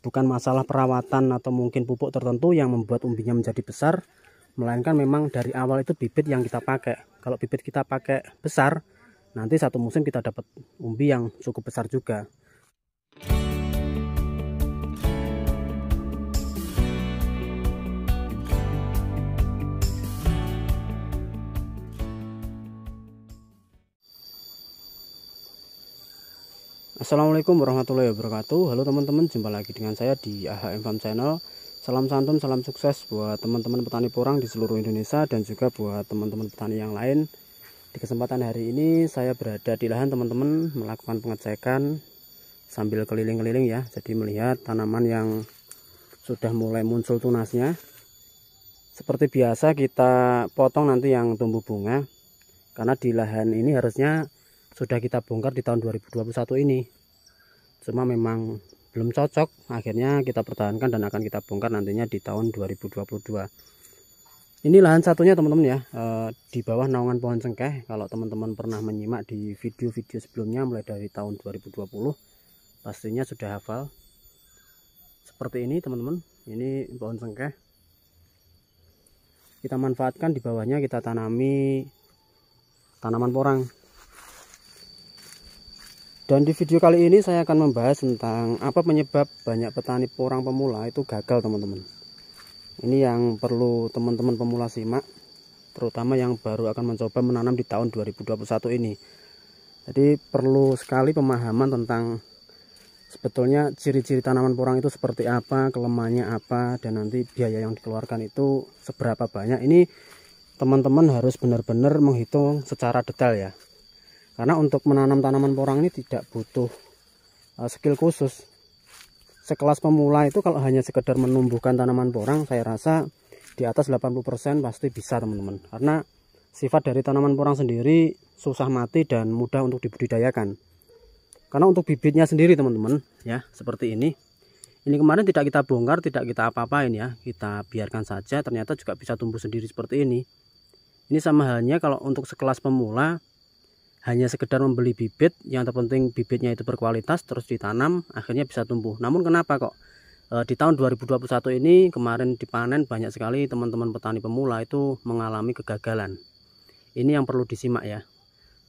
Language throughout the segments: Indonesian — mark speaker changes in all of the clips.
Speaker 1: bukan masalah perawatan atau mungkin pupuk tertentu yang membuat umbinya menjadi besar, melainkan memang dari awal itu bibit yang kita pakai. Kalau bibit kita pakai besar, nanti satu musim kita dapat umbi yang cukup besar juga. Assalamualaikum warahmatullahi wabarakatuh. Halo teman-teman, jumpa lagi dengan saya di AHM Farm Channel. Salam santun, salam sukses buat teman-teman petani porang di seluruh Indonesia dan juga buat teman-teman petani yang lain. Di kesempatan hari ini saya berada di lahan teman-teman melakukan pengecekan sambil keliling-keliling ya. Jadi melihat tanaman yang sudah mulai muncul tunasnya. Seperti biasa kita potong nanti yang tumbuh bunga, karena di lahan ini harusnya sudah kita bongkar di tahun 2021 ini. Cuma memang belum cocok, akhirnya kita pertahankan dan akan kita bongkar nantinya di tahun 2022. Ini lahan satunya teman-teman ya, di bawah naungan pohon cengkeh. Kalau teman-teman pernah menyimak di video-video sebelumnya mulai dari tahun 2020, pastinya sudah hafal. Seperti ini teman-teman, ini pohon cengkeh. Kita manfaatkan, di bawahnya kita tanami tanaman porang. Dan di video kali ini saya akan membahas tentang apa penyebab banyak petani porang pemula itu gagal teman-teman. Ini yang perlu teman-teman pemula simak, terutama yang baru akan mencoba menanam di tahun 2021 ini. Jadi perlu sekali pemahaman tentang sebetulnya ciri-ciri tanaman porang itu seperti apa, kelemahannya apa, dan nanti biaya yang dikeluarkan itu seberapa banyak. Ini teman-teman harus benar-benar menghitung secara detail ya. Karena untuk menanam tanaman porang ini tidak butuh skill khusus. Sekelas pemula itu kalau hanya sekedar menumbuhkan tanaman porang, saya rasa di atas 80% pasti bisa teman-teman. Karena sifat dari tanaman porang sendiri susah mati dan mudah untuk dibudidayakan. Karena untuk bibitnya sendiri teman-teman ya, seperti ini. Ini kemarin tidak kita bongkar, tidak kita apa-apain ya. Kita biarkan saja, ternyata juga bisa tumbuh sendiri seperti ini. Ini sama halnya kalau untuk sekelas pemula, hanya sekedar membeli bibit, yang terpenting bibitnya itu berkualitas, terus ditanam, akhirnya bisa tumbuh. Namun kenapa kok di tahun 2021 ini kemarin dipanen banyak sekali teman-teman petani pemula itu mengalami kegagalan. Ini yang perlu disimak ya.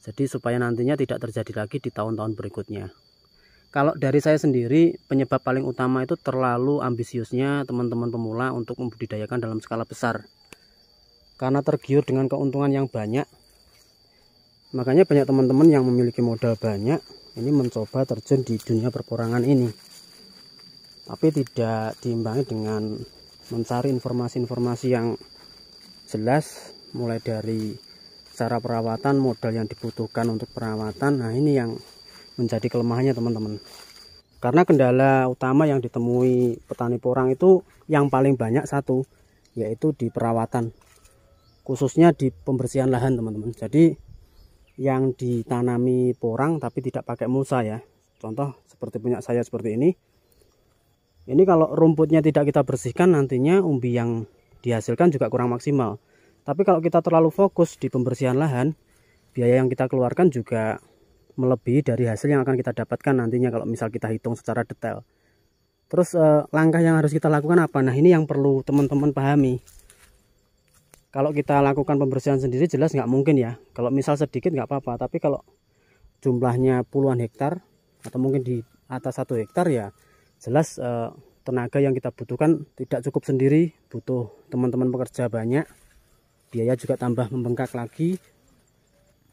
Speaker 1: Jadi supaya nantinya tidak terjadi lagi di tahun-tahun berikutnya. Kalau dari saya sendiri, penyebab paling utama itu terlalu ambisiusnya teman-teman pemula untuk membudidayakan dalam skala besar. Karena tergiur dengan keuntungan yang banyak, makanya banyak teman-teman yang memiliki modal banyak ini mencoba terjun di dunia perporangan ini, tapi tidak diimbangi dengan mencari informasi-informasi yang jelas, mulai dari cara perawatan, modal yang dibutuhkan untuk perawatan. Nah ini yang menjadi kelemahannya teman-teman. Karena kendala utama yang ditemui petani porang itu yang paling banyak satu, yaitu di perawatan, khususnya di pembersihan lahan teman-teman. Jadi yang ditanami porang tapi tidak pakai mulsa ya, contoh seperti punya saya seperti ini kalau rumputnya tidak kita bersihkan, nantinya umbi yang dihasilkan juga kurang maksimal. Tapi kalau kita terlalu fokus di pembersihan lahan, biaya yang kita keluarkan juga melebihi dari hasil yang akan kita dapatkan nantinya kalau misal kita hitung secara detail. Terus langkah yang harus kita lakukan apa? Nah ini yang perlu teman-teman pahami. Kalau kita lakukan pembersihan sendiri jelas nggak mungkin ya. Kalau misal sedikit nggak apa-apa, tapi kalau jumlahnya puluhan hektar atau mungkin di atas 1 hektar ya jelas tenaga yang kita butuhkan tidak cukup sendiri, butuh teman-teman pekerja banyak, biaya juga tambah membengkak lagi.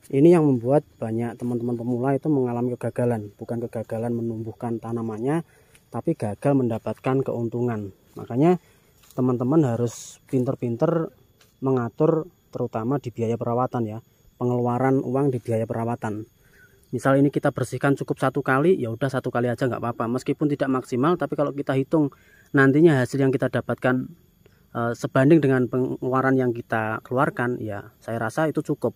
Speaker 1: Ini yang membuat banyak teman-teman pemula itu mengalami kegagalan, bukan kegagalan menumbuhkan tanamannya, tapi gagal mendapatkan keuntungan. Makanya teman-teman harus pinter-pinter mengatur terutama di biaya perawatan ya, pengeluaran uang di biaya perawatan. Misal ini kita bersihkan cukup 1 kali, ya udah 1 kali aja nggak apa-apa, meskipun tidak maksimal, tapi kalau kita hitung nantinya hasil yang kita dapatkan sebanding dengan pengeluaran yang kita keluarkan, ya saya rasa itu cukup.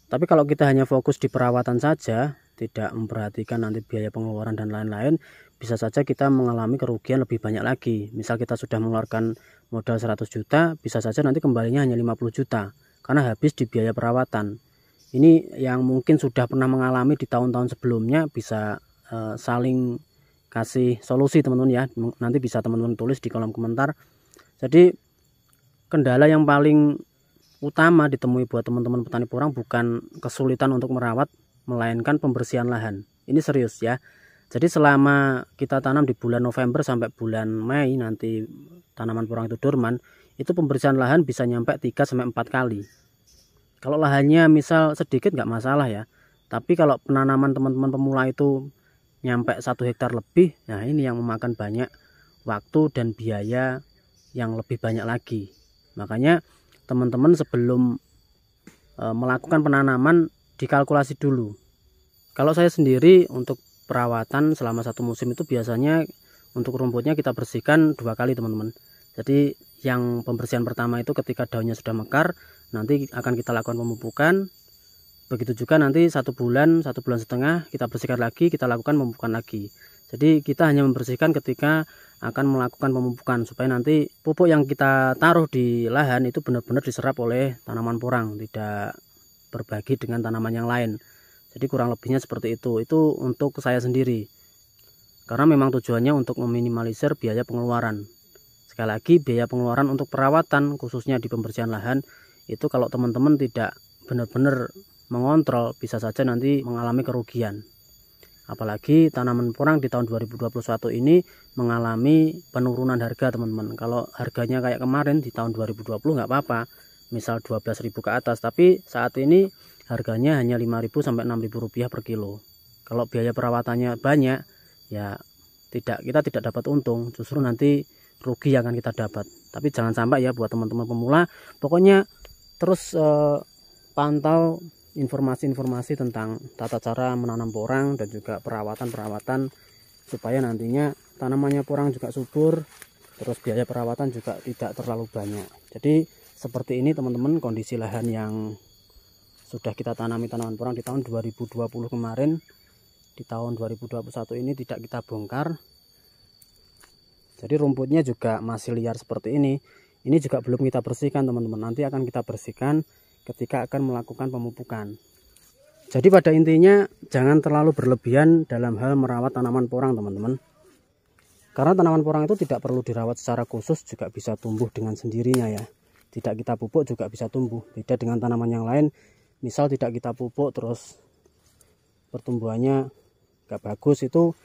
Speaker 1: Tapi kalau kita hanya fokus di perawatan saja, tidak memperhatikan nanti biaya pengeluaran dan lain-lain, bisa saja kita mengalami kerugian lebih banyak lagi. Misal kita sudah mengeluarkan modal 100 juta, bisa saja nanti kembalinya hanya 50 juta karena habis di biaya perawatan. Ini yang mungkin sudah pernah mengalami di tahun-tahun sebelumnya bisa saling kasih solusi teman-teman ya. Nanti bisa teman-teman tulis di kolom komentar. Jadi kendala yang paling utama ditemui buat teman-teman petani porang bukan kesulitan untuk merawat, melainkan pembersihan lahan. Ini serius ya. Jadi selama kita tanam di bulan November sampai bulan Mei nanti tanaman porang itu dorman, itu pembersihan lahan bisa nyampe 3-4 kali. Kalau lahannya misal sedikit nggak masalah ya. Tapi kalau penanaman teman-teman pemula itu nyampe 1 hektar lebih, nah ini yang memakan banyak waktu dan biaya yang lebih banyak lagi. Makanya teman-teman sebelum melakukan penanaman dikalkulasi dulu. Kalau saya sendiri untuk perawatan selama 1 musim itu biasanya untuk rumputnya kita bersihkan 2 kali teman-teman. Jadi yang pembersihan pertama itu ketika daunnya sudah mekar, nanti akan kita lakukan pemupukan. Begitu juga nanti 1 bulan, 1,5 bulan kita bersihkan lagi, kita lakukan pemupukan lagi. Jadi kita hanya membersihkan ketika akan melakukan pemupukan supaya nanti pupuk yang kita taruh di lahan itu benar-benar diserap oleh tanaman porang, tidak berbagi dengan tanaman yang lain. Jadi kurang lebihnya seperti itu. Itu untuk saya sendiri. Karena memang tujuannya untuk meminimalisir biaya pengeluaran. Sekali lagi biaya pengeluaran untuk perawatan khususnya di pembersihan lahan itu kalau teman-teman tidak benar-benar mengontrol bisa saja nanti mengalami kerugian. Apalagi tanaman porang di tahun 2021 ini mengalami penurunan harga teman-teman. Kalau harganya kayak kemarin di tahun 2020 nggak apa-apa, misal 12.000 ke atas, tapi saat ini harganya hanya 5.000 sampai 6.000 rupiah per kilo. Kalau biaya perawatannya banyak, ya kita tidak dapat untung, justru nanti rugi yang akan kita dapat. Tapi jangan sampai ya buat teman-teman pemula, pokoknya terus pantau informasi-informasi tentang tata cara menanam porang dan juga perawatan-perawatan supaya nantinya tanamannya porang juga subur, terus biaya perawatan juga tidak terlalu banyak. Jadi seperti ini teman-teman kondisi lahan yang sudah kita tanami tanaman porang di tahun 2020 kemarin. Di tahun 2021 ini tidak kita bongkar. Jadi rumputnya juga masih liar seperti ini. Ini juga belum kita bersihkan teman-teman. Nanti akan kita bersihkan ketika akan melakukan pemupukan. Jadi pada intinya jangan terlalu berlebihan dalam hal merawat tanaman porang teman-teman. Karena tanaman porang itu tidak perlu dirawat secara khusus, juga bisa tumbuh dengan sendirinya ya. Tidak kita pupuk juga bisa tumbuh. Beda dengan tanaman yang lain, misal tidak kita pupuk terus pertumbuhannya gak bagus, itu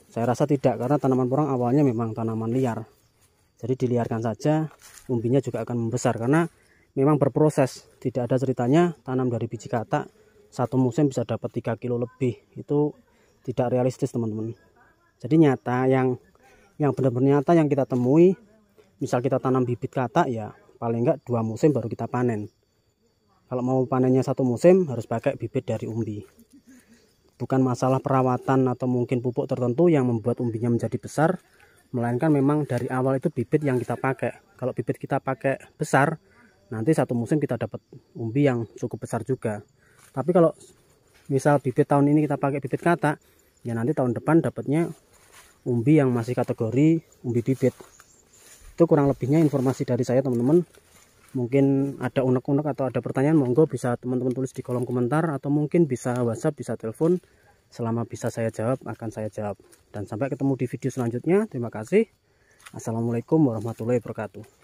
Speaker 1: saya rasa tidak, karena tanaman porang awalnya memang tanaman liar. Jadi diliarkan saja, umbinya juga akan membesar karena memang berproses. Tidak ada ceritanya tanam dari biji katak 1 musim bisa dapat 3 kilo lebih. Itu tidak realistis teman-teman. Jadi nyata yang benar-benar nyata yang kita temui, misal kita tanam bibit katak ya paling enggak 2 musim baru kita panen. Kalau mau panennya 1 musim harus pakai bibit dari umbi. Bukan masalah perawatan atau mungkin pupuk tertentu yang membuat umbinya menjadi besar, melainkan memang dari awal itu bibit yang kita pakai. Kalau bibit kita pakai besar, nanti 1 musim kita dapat umbi yang cukup besar juga. Tapi kalau misal bibit tahun ini kita pakai bibit katak, ya nanti tahun depan dapatnya umbi yang masih kategori umbi bibit. Itu kurang lebihnya informasi dari saya teman-teman. Mungkin ada unek-unek atau ada pertanyaan, monggo bisa teman-teman tulis di kolom komentar, atau mungkin bisa WhatsApp, bisa telepon. Selama bisa saya jawab, akan saya jawab. Dan sampai ketemu di video selanjutnya. Terima kasih. Assalamualaikum warahmatullahi wabarakatuh.